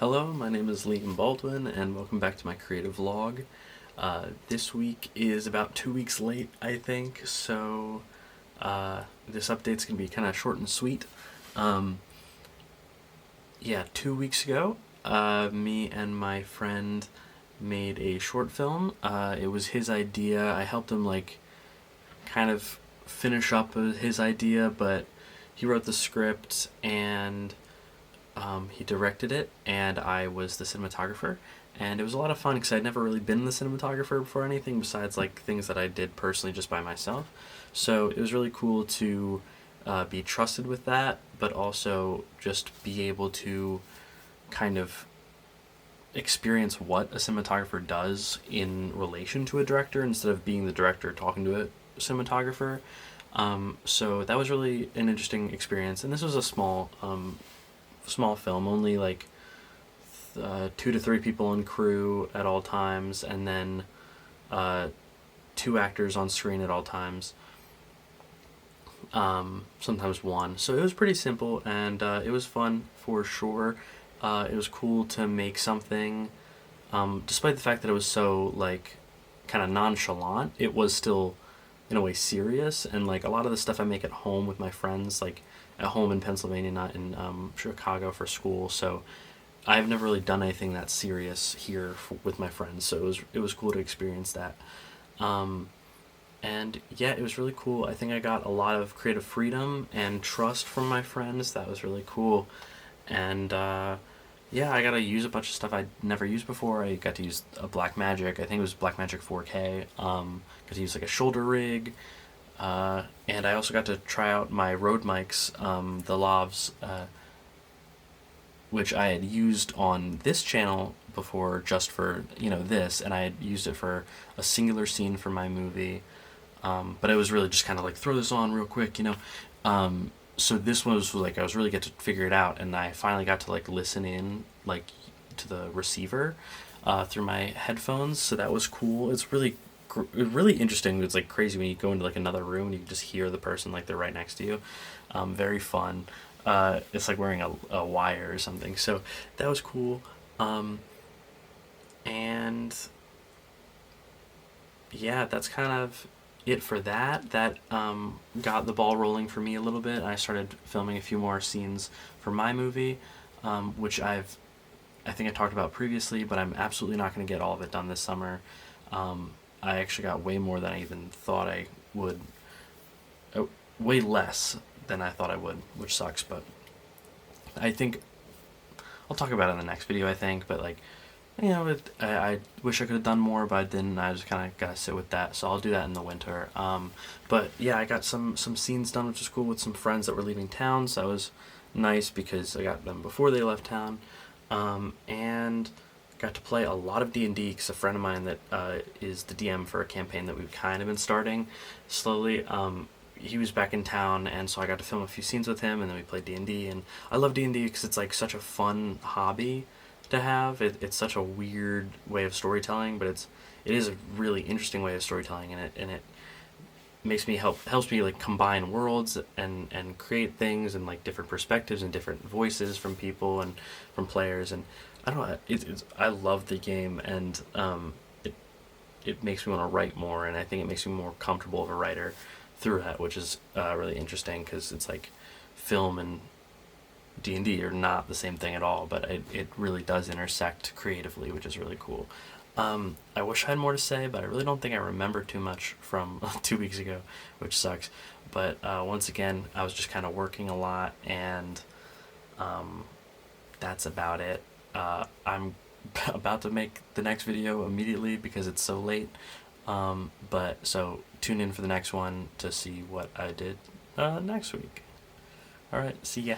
Hello, my name is Liam Baldwin, and welcome back to my creative vlog. This week is about 2 weeks late, I think, so this update's going to be kind of short and sweet. Yeah, 2 weeks ago, me and my friend made a short film. It was his idea. I helped him, kind of finish up his idea, but he wrote the script and he directed it, and I was the cinematographer. And it was a lot of fun because I'd never really been the cinematographer before anything besides things that I did personally just by myself. So it was really cool to be trusted with that, but also just be able to kind of experience what a cinematographer does in relation to a director instead of being the director talking to a cinematographer. So that was really an interesting experience, and this was a small film, only 2 to 3 people in crew at all times, and then 2 actors on screen at all times. Sometimes 1. So it was pretty simple, and it was fun for sure. It was cool to make something, despite the fact that it was so kind of nonchalant. It was still in a way serious, and a lot of the stuff I make at home with my friends, at home in Pennsylvania, not in Chicago for school. So I've never really done anything that serious here with my friends. So it was cool to experience that. And yeah, it was really cool. I think I got a lot of creative freedom and trust from my friends. That was really cool. And yeah, I got to use a bunch of stuff I'd never used before. I got to use a Blackmagic. I think it was Blackmagic 4K. Got to use a shoulder rig. And I also got to try out my Rode mics, the Lavs, which I had used on this channel before just for, this, and I had used it for a singular scene for my movie. But it was really just kind of throw this on real quick. So this was I was really get to figure it out, and I finally got to listen in to the receiver through my headphones. So that was cool. It's really interesting. It's crazy when you go into another room and you can just hear the person they're right next to you. Very fun. It's like wearing a wire or something. So that was cool. And yeah, that's kind of it for that. That got the ball rolling for me a little bit. I started filming a few more scenes for my movie, which I think I talked about previously, but I'm absolutely not going to get all of it done this summer. I actually got way more than I even thought I would. Way less than I thought I would, which sucks, but I think I'll talk about it in the next video, I think, but I wish I could have done more, but I didn't. I just kind of got to sit with that, so I'll do that in the winter. But yeah, I got some scenes done, which was cool, with some friends that were leaving town, so that was nice because I got them before they left town. And got to play a lot of D&D because a friend of mine that is the DM for a campaign that we've kind of been starting slowly, he was back in town, and so I got to film a few scenes with him, and then we played D&D. And I love D&D because it's such a fun hobby to have. It's such a weird way of storytelling, but it is a really interesting way of storytelling, and it makes me helps me combine worlds and create things and different perspectives and different voices from people and from players. And I don't know, I love the game, and it makes me want to write more, and I think it makes me more comfortable of a writer through that, which is really interesting because it's film and D&D are not the same thing at all, but it really does intersect creatively, which is really cool. I wish I had more to say, but I really don't think I remember too much from 2 weeks ago, which sucks. But once again, I was just kind of working a lot, and that's about it. I'm about to make the next video immediately because it's so late. But so tune in for the next one to see what I did next week. Alright, see ya.